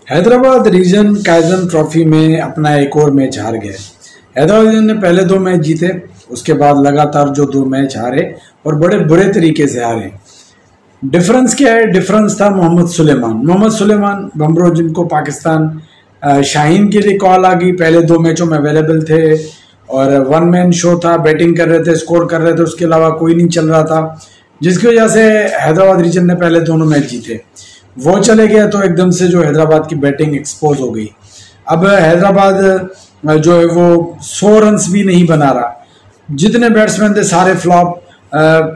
Hyderabad reason kaizen trophy में अपना एक और मैच हार गए। हैदराबाद रीजन ने पहले 2 मैच जीते, उसके बाद लगातार जो 2 मैच हारे और बड़े बुरे तरीके से हारे। डिफरेंस क्या है? डिफरेंस था मोहम्मद सुलेमान बमरो, जिनको पाकिस्तान शाहीन के लिए कॉल आ गई, पहले 2 मैचों में अवेलेबल थे और 1 मैन शो था, बैटिंग कर रहे थे, स्कोर कर रहे थे, उसके अलावा कोई नहीं चल रहा था, जिसकी वजह से हैदराबाद रीजन ने पहले दोनों मैच जीते। वो चले गए तो एकदम से जो हैदराबाद की बैटिंग एक्सपोज हो गई। अब हैदराबाद जो है वो 100 रन्स भी नहीं बना रहा। जितने बैट्समैन थे सारे फ्लॉप।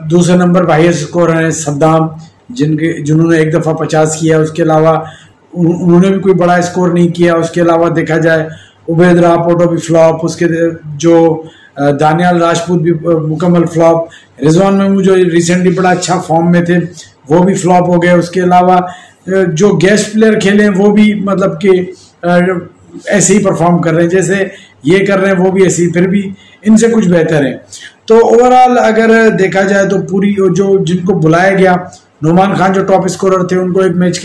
दूसरे नंबर पर हाईएस्ट स्कोर है सद्दाम, जिन्होंने एक दफ़ा 50 किया, उसके अलावा उन्होंने भी कोई बड़ा स्कोर नहीं किया। उसके अलावा देखा जाए उबैद रापोटो भी फ्लॉप, उसके जो दानियाल राजपूत भी मुकम्मल फ्लॉप, रिजवान महमूद जो रिसेंटली बड़ा अच्छा फॉर्म में थे वो भी फ्लॉप हो गए। उसके अलावा जो गेस्ट प्लेयर खेले हैं वो भी मतलब कि ऐसे ही परफॉर्म कर रहे हैं, जैसे ये कर रहे हैं वो भी ऐसे ही, फिर भी इनसे कुछ बेहतर है। तो ओवरऑल अगर देखा जाए तो पूरी जो जिनको बुलाया गया, नुमान खान जो टॉप स्कोरर थे उनको एक मैच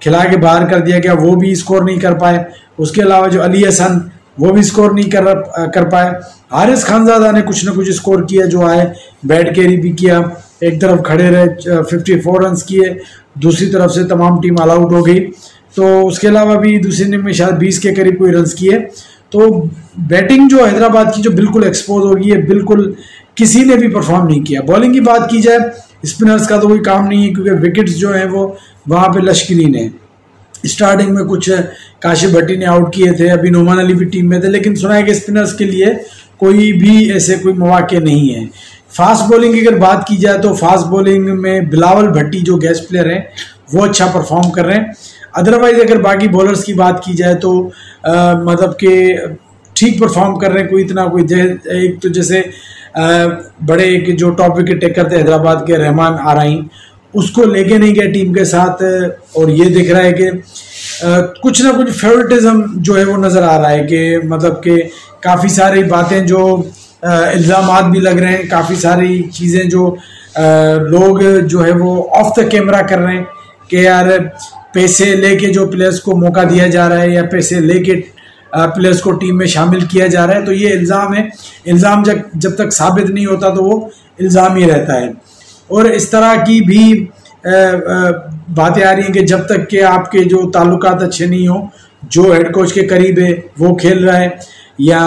खिला के बाहर कर दिया गया, वो भी स्कोर नहीं कर पाए। उसके अलावा जो अली हसन वो भी स्कोर नहीं कर पाए। हारिस खानजादा ने कुछ ना कुछ स्कोर किया, जो आए बैट कैरी भी किया, एक तरफ खड़े रहे, 54 रन्स किए, दूसरी तरफ से तमाम टीम ऑल आउट हो गई। तो उसके अलावा भी दूसरी इनिंग में शायद 20 के करीब कोई रन्स किए। तो बैटिंग जो हैदराबाद की जो बिल्कुल एक्सपोज हो गई है, बिल्कुल किसी ने भी परफॉर्म नहीं किया। बॉलिंग की बात की जाए, स्पिनर्स का तो कोई काम नहीं है, क्योंकि विकेट्स जो हैं वो वहाँ पे लश्करीन है। स्टार्टिंग में कुछ काशिफ भट्टी ने आउट किए थे, अभी नोमान अली भी टीम में थे, लेकिन सुना है कि स्पिनर्स के लिए कोई भी ऐसे कोई मौके नहीं है। फास्ट बॉलिंग की अगर बात की जाए तो फास्ट बॉलिंग में बिलावल भट्टी जो गेस्ट प्लेयर हैं वो अच्छा परफॉर्म कर रहे हैं। अदरवाइज अगर बाकी बॉलर्स की बात की जाए तो मतलब कि ठीक परफॉर्म कर रहे हैं। कोई इतना कोई एक तो जैसे बड़े एक जो टॉप विकेट टेकर थे हैदराबाद के रहमान आराई, उसको लेके नहीं गए टीम के साथ, और ये दिख रहा है कि कुछ ना कुछ फेवरेटिज्म जो है वो नज़र आ रहा है कि मतलब कि काफ़ी सारी बातें जो इल्ज़ामात भी लग रहे हैं, काफ़ी सारी चीज़ें जो लोग जो है वो ऑफ द कैमरा कर रहे हैं कि यार पैसे लेके जो प्लेयर्स को मौका दिया जा रहा है या पैसे लेके प्लेयर्स को टीम में शामिल किया जा रहा है। तो ये इल्ज़ाम है। इल्ज़ाम जब तक साबित नहीं होता तो वो इल्ज़ाम ही रहता है। और इस तरह की भी बातें आ रही हैं कि जब तक कि आपके जो ताल्लुकात अच्छे नहीं हो, जो हेड कोच के करीब है वो खेल रहा है, या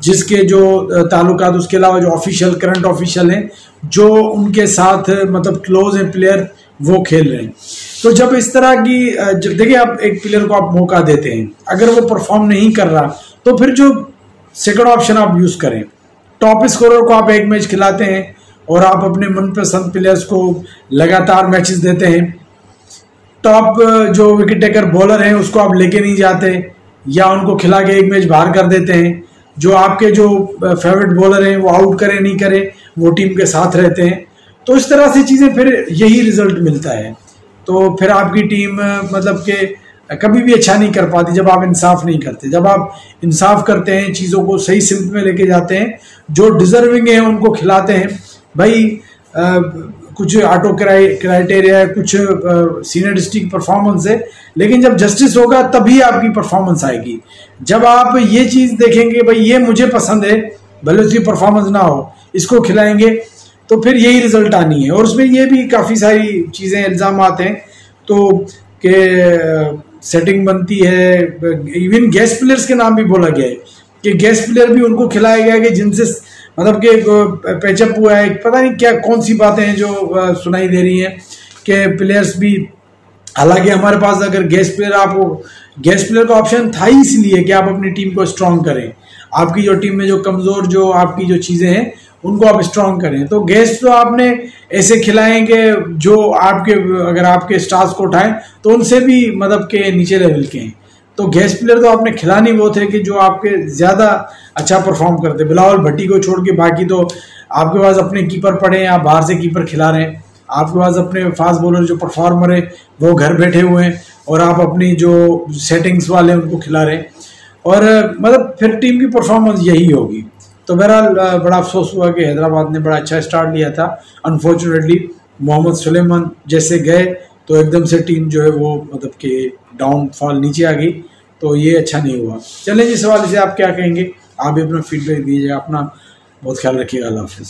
जिसके जो ताल्लुकात, उसके अलावा जो ऑफिशियल करंट ऑफिशियल हैं जो उनके साथ मतलब क्लोज हैं प्लेयर, वो खेल रहे हैं। तो जब इस तरह की देखिए, आप एक प्लेयर को आप मौका देते हैं, अगर वो परफॉर्म नहीं कर रहा तो फिर जो सेकंड ऑप्शन आप यूज़ करें। टॉप स्कोरर को आप एक मैच खिलाते हैं और आप अपने मनपसंद प्लेयर्स को लगातार मैचेस देते हैं। टॉप जो विकेट टेकर बॉलर हैं उसको आप लेके नहीं जाते, या उनको खिला के एक मैच बाहर कर देते हैं। जो आपके जो फेवरेट बॉलर हैं वो आउट करे नहीं करे, वो टीम के साथ रहते हैं। तो इस तरह से चीज़ें फिर यही रिजल्ट मिलता है। तो फिर आपकी टीम मतलब कि कभी भी अच्छा नहीं कर पाती जब आप इंसाफ नहीं करते। जब आप इंसाफ करते हैं, चीज़ों को सही सिमत में लेके जाते हैं, जो डिजर्विंग है उनको खिलाते हैं। भाई कुछ ऑटो क्राइटेरिया है, कुछ सीनियर डिस्ट्रिक्ट परफॉर्मेंस है, लेकिन जब जस्टिस होगा तभी आपकी परफॉर्मेंस आएगी। जब आप ये चीज़ देखेंगे भाई ये मुझे पसंद है, भले उसकी परफॉर्मेंस ना हो, इसको खिलाएंगे, तो फिर यही रिजल्ट आनी है। और उसमें ये भी काफ़ी सारी चीज़ें इल्ज़ाम आते हैं तो कि सेटिंग बनती है। इवन गेस्ट प्लेयर्स के नाम भी बोला गया है कि गेस्ट प्लेयर भी उनको खिलाया गया कि जिनसे मतलब कि पैचअप हुआ है। पता नहीं क्या कौन सी बातें हैं जो सुनाई दे रही हैं कि प्लेयर्स भी, हालांकि हमारे पास अगर गेस्ट प्लेयर का ऑप्शन था ही इसलिए कि आप अपनी टीम को स्ट्रांग करें, आपकी जो टीम में जो कमज़ोर जो आपकी जो चीज़ें हैं उनको आप स्ट्रांग करें। तो गेस्ट तो आपने ऐसे खिलाएंगे जो आपके, अगर आपके स्टार्स को उठाएं तो उनसे भी मतलब के नीचे लेवल के हैं। तो गेस्ट प्लेयर तो आपने खिलानी वो थे कि जो आपके ज़्यादा अच्छा परफॉर्म करते। बिलावल भट्टी को छोड़ के बाकी तो आपके पास अपने कीपर पड़े हैं, आप बाहर से कीपर खिला रहे हैं। आपके पास अपने फास्ट बॉलर जो परफॉर्मर है वो घर बैठे हुए हैं, और आप अपनी जो सेटिंग्स वाले हैं उनको खिला रहे हैं। और मतलब फिर टीम की परफॉर्मेंस यही होगी। तो बहरहाल बड़ा अफसोस हुआ कि हैदराबाद ने बड़ा अच्छा स्टार्ट लिया था। अनफॉर्चुनेटली मोहम्मद सुलेमान जैसे गए तो एकदम से टीम जो है वो मतलब कि डाउनफॉल नीचे आ गई, तो ये अच्छा नहीं हुआ। चलें, इस सवाल से आप क्या कहेंगे? आप भी अपना फीडबैक दीजिएगा। अपना बहुत ख्याल रखिएगा। अल्लाह हाफिज़।